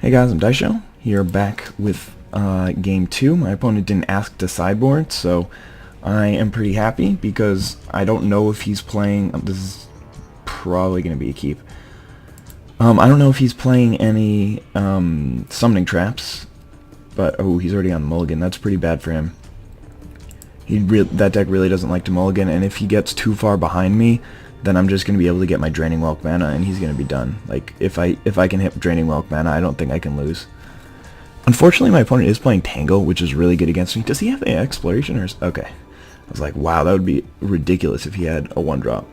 Hey guys, I'm Daisho, here back with game 2. My opponent didn't ask to sideboard, so I am pretty happy because I don't know if he's playing, this is probably going to be a keep. I don't know if he's playing any summoning traps, but oh, he's already on mulligan. That's pretty bad for him. That deck really doesn't like to mulligan, and if he gets too far behind me, then I'm just going to be able to get my Draining Welk mana, and he's going to be done. Like, if I can hit Draining Welk mana, I don't think I can lose. Unfortunately, my opponent is playing Tangle, which is really good against me. Does he have the Exploration? Or okay. I was like, wow, that would be ridiculous if he had a 1-drop.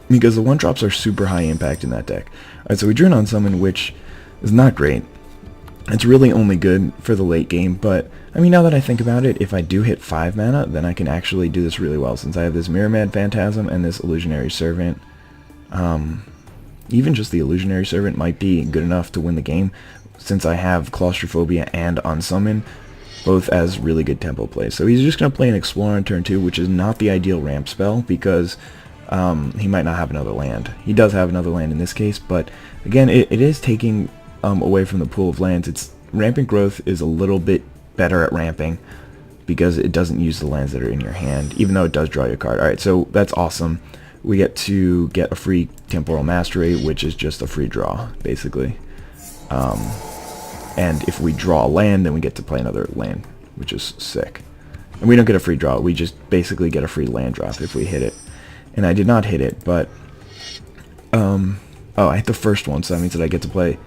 Because the 1-drops are super high impact in that deck. Alright, so we drew an Unsummon, which is not great. It's really only good for the late game, but I mean, now that I think about it, if I do hit 5 mana, then I can actually do this really well, since I have this Mirror Phantasm and this Illusionary Servant. Even just the Illusionary Servant might be good enough to win the game, since I have Claustrophobia and Unsummon, both as really good tempo plays. So he's just going to play an Explorer on turn 2, which is not the ideal ramp spell, because he might not have another land. He does have another land in this case, but again, it is taking away from the pool of lands. It's Rampant Growth is a little bit better at ramping because it doesn't use the lands that are in your hand, even though it does draw your card. Alright, so that's awesome. We get to get a free Temporal Mastery, which is just a free draw, basically. And if we draw a land, then we get to play another land, which is sick. And we don't get a free draw, we just basically get a free land drop if we hit it. And I did not hit it, but oh, I hit the first one, so that means that I get to play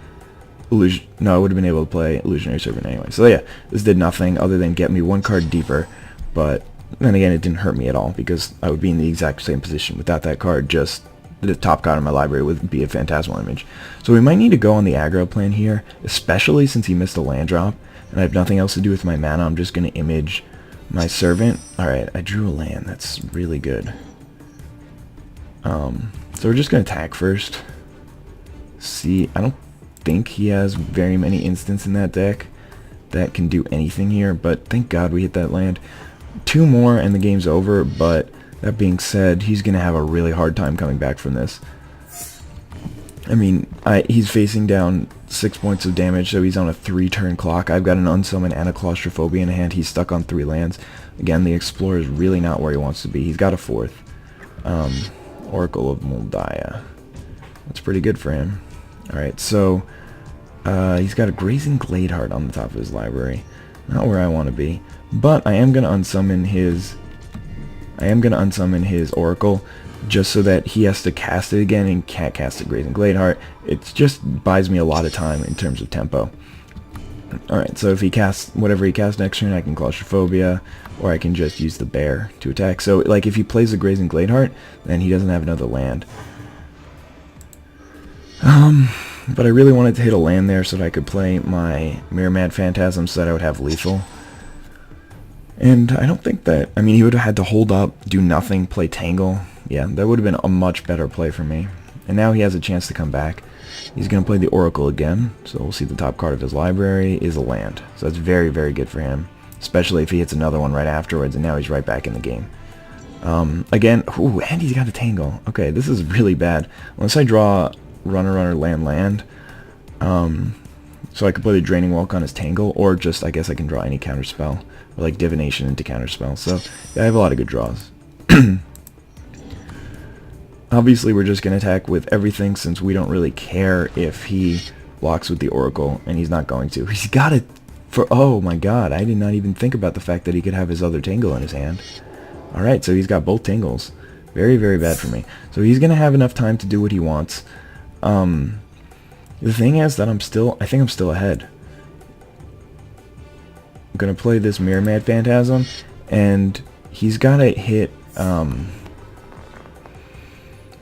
no, I would have been able to play Illusionary Servant anyway. So yeah, this did nothing other than get me one card deeper, but then again, it didn't hurt me at all because I would be in the exact same position without that card. Just the top card in my library would be a Phantasmal Image. So we might need to go on the aggro plan here, especially since he missed a land drop, and I have nothing else to do with my mana. I'm just going to image my Servant. Alright, I drew a land. That's really good. So we're just going to attack first. See, I don't think he has very many instants in that deck that can do anything here, but thank God we hit that land. 2 more and the game's over, but that being said, he's gonna have a really hard time coming back from this. I mean, he's facing down 6 points of damage, so he's on a 3-turn clock. I've got an Unsummon and a Claustrophobia in hand. He's stuck on 3 lands. Again, the Explorer is really not where he wants to be. He's got a 4th. Oracle of Moldiah. That's pretty good for him. Alright, so he's got a Grazing Gladeheart on the top of his library. Not where I want to be. But I am gonna unsummon his Oracle just so that he has to cast it again and can't cast a Grazing Gladeheart. It just buys me a lot of time in terms of tempo. Alright, so if he casts whatever he casts next turn, I can Claustrophobia, or I can just use the bear to attack. So like if he plays a Grazing Gladeheart, then he doesn't have another land. But I really wanted to hit a land there so that I could play my Mirror Phantasm so that I would have lethal. And I don't think that, I mean, he would have had to hold up, do nothing, play Tangle. Yeah, that would have been a much better play for me. And now he has a chance to come back. He's going to play the Oracle again, so we'll see the top card of his library is a land. So that's very, very good for him, especially if he hits another one right afterwards, and now he's right back in the game. Again, ooh, and he's got a Tangle. Okay, this is really bad. Unless I draw Runner, land, so I could play the Draining Welk on his Tangle, or just, I guess I can draw any counterspell, or like Divination into counterspell. So yeah, I have a lot of good draws. Obviously, we're just going to attack with everything since we don't really care if he blocks with the Oracle, and he's not going to. He's got it for, oh my god, I did not even think about the fact that he could have his other Tangle in his hand. Alright, so he's got both Tangles. Very, very bad for me. So he's going to have enough time to do what he wants. The thing is that I think I'm still ahead. I'm gonna play this Mirror Phantasm, and he's gotta hit, what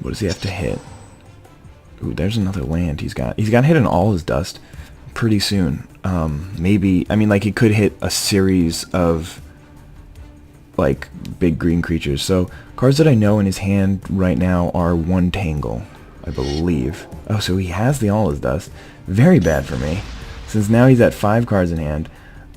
does he have to hit? Ooh, there's another land he's got to hit an All His Dust pretty soon. Maybe, I mean, like, he could hit a series of, like, big green creatures. So, cards that I know in his hand right now are 1 Tangle, I believe. Oh, so he has the All His Dust. Very bad for me, since now he's at 5 cards in hand.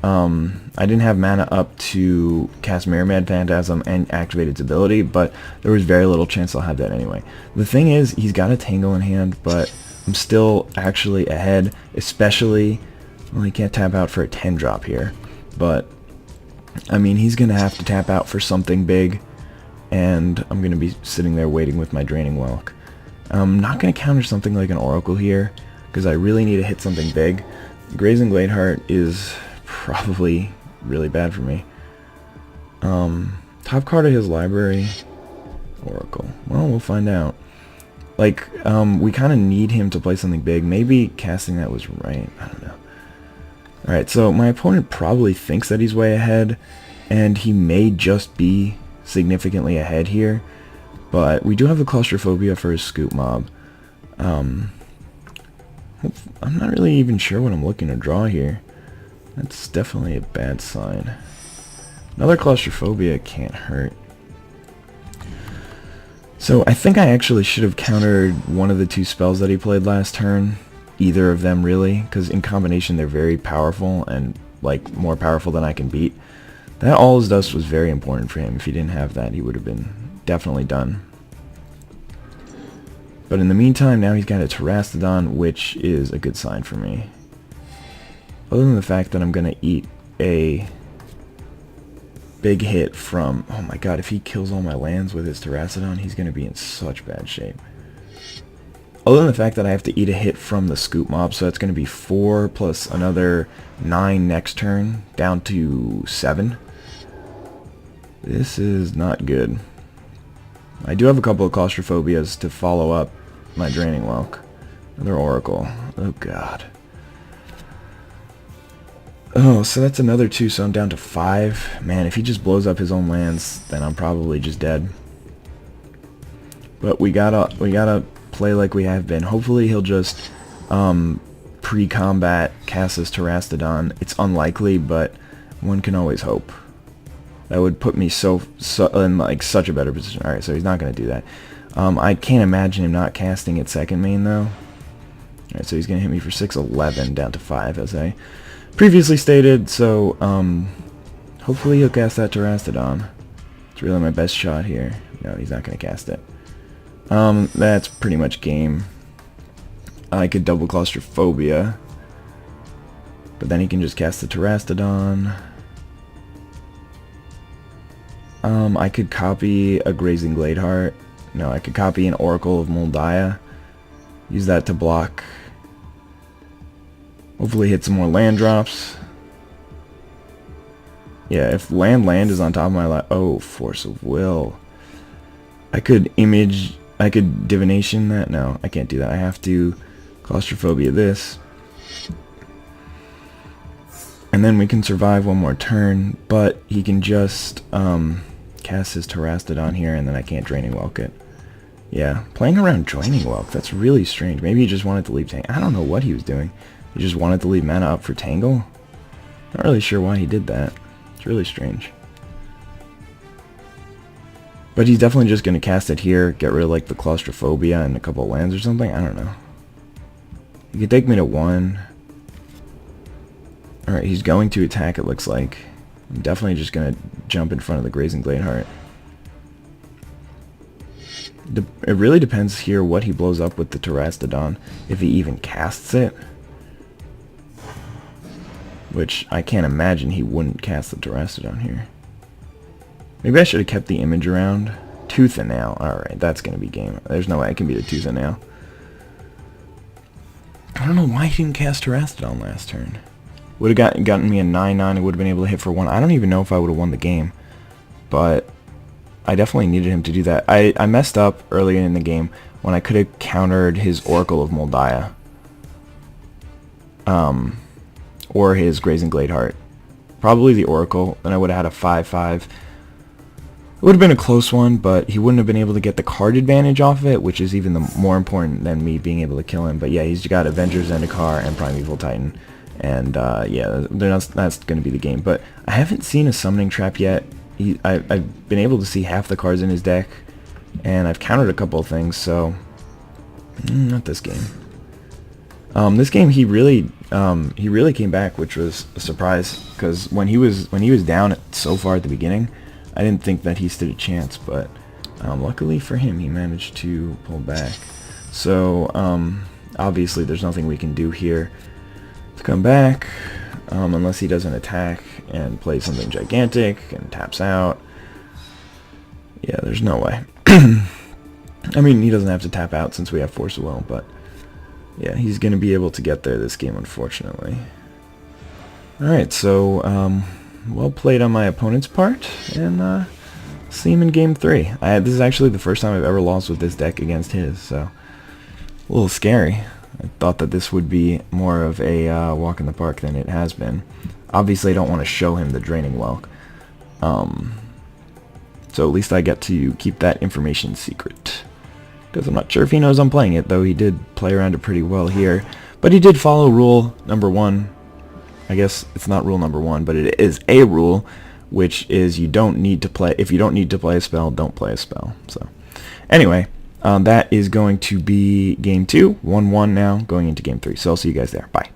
I didn't have mana up to cast Mirror Phantasm and activate its ability, but there was very little chance I'll have that anyway. The thing is, he's got a Tangle in hand, but I'm still actually ahead, especially, well, he can't tap out for a 10 drop here, but I mean, he's gonna have to tap out for something big, and I'm gonna be sitting there waiting with my Draining Welk. I'm not gonna counter something like an Oracle here, because I really need to hit something big. Grazing Gladeheart is probably really bad for me. Top card of his library, Oracle. Well, we'll find out. Like, we kind of need him to play something big. Maybe casting that was right. I don't know. Alright, so my opponent probably thinks that he's way ahead, and he may just be significantly ahead here, but we do have a Claustrophobia for his Scoop Mob. I'm not really even sure what I'm looking to draw here. That's definitely a bad sign. Another Claustrophobia can't hurt. So I think I actually should have countered one of the two spells that he played last turn. Either of them, really, because in combination they're very powerful, and like more powerful than I can beat. That All's Dust was very important for him. If he didn't have that, he would have been definitely done. But in the meantime, now he's got a Terastodon, which is a good sign for me. Other than the fact that I'm going to eat a big hit from... Oh my god, if he kills all my lands with his Terastodon, he's going to be in such bad shape. Other than the fact that I have to eat a hit from the Scoop Mob, so that's going to be 4 plus another 9 next turn, down to 7. This is not good. I do have a couple of Claustrophobias to follow up my Draining Welk. Another Oracle. Oh god. Oh, so that's another 2, so I'm down to 5. Man, if he just blows up his own lands, then I'm probably just dead. But we gotta play like we have been. Hopefully he'll just pre-combat cast his Terastodon. It's unlikely, but one can always hope. That would put me so in like such a better position. Alright, so he's not going to do that. I can't imagine him not casting at second main though. Alright, so he's going to hit me for 6-11 down to 5 as I previously stated. So hopefully he'll cast that Terastodon. It's really my best shot here. No, he's not going to cast it. That's pretty much game. I could double Claustrophobia, but then he can just cast the Terastodon. I could copy a Grazing Gladeheart. No, I could copy an Oracle of Moldiah. Use that to block. Hopefully hit some more land drops. Yeah, if land is on top of my life. Oh, Force of Will. I could divination that. No, I can't do that. I have to Claustrophobia this. And then we can survive one more turn, but he can just cast his Terastodon here, and then I can't Draining Welk it. Yeah, playing around Draining Welk, that's really strange. Maybe he just wanted to leave Tangle. I don't know what he was doing. He just wanted to leave mana up for Tangle? Not really sure why he did that. It's really strange. But he's definitely just going to cast it here, get rid of like the Claustrophobia and a couple of lands or something. I don't know. He could take me to 1. Alright, he's going to attack, it looks like. I'm definitely just going to jump in front of the Grazing Gladeheart. It really depends here what he blows up with the Terastodon, if he even casts it. Which, I can't imagine he wouldn't cast the Terastodon here. Maybe I should have kept the image around. Tooth and Nail. Alright, that's going to be game. There's no way I can beat a Tooth and Nail. I don't know why he didn't cast Terastodon last turn. Would have gotten me a 9-9. I would have been able to hit for 1. I don't even know if I would have won the game. But I definitely needed him to do that. I messed up earlier in the game when I could have countered his Oracle of Moldiah. Or his Grazing Gladeheart. Probably the Oracle. Then I would have had a 5-5. It would have been a close one, but he wouldn't have been able to get the card advantage off of it, which is even more important than me being able to kill him. But yeah, he's got Avengers Zendikar and Primeval Titan. And yeah, that's going to be the game. But I haven't seen a Summoning Trap yet. I've been able to see half the cards in his deck, and I've countered a couple of things, so not this game. This game he really came back, which was a surprise, because when he was down so far at the beginning, I didn't think that he stood a chance, but luckily for him, he managed to pull back. So Obviously, there's nothing we can do here to come back, unless he doesn't attack and plays something gigantic and taps out. Yeah, there's no way. I mean, he doesn't have to tap out since we have Force of Will, but yeah, he's going to be able to get there this game, unfortunately. Alright, so, well played on my opponent's part, and see him in Game 3. This is actually the first time I've ever lost with this deck against his, so a little scary. I thought that this would be more of a walk in the park than it has been. Obviously, I don't want to show him the Draining Welk. So at least I get to keep that information secret. Because I'm not sure if he knows I'm playing it, though he did play around it pretty well here. But he did follow rule number 1. I guess it's not rule number 1, but it is a rule, which is you don't need to play, if you don't need to play a spell, don't play a spell. So anyway, that is going to be Game 2, 1-1 now, going into Game 3. So I'll see you guys there. Bye.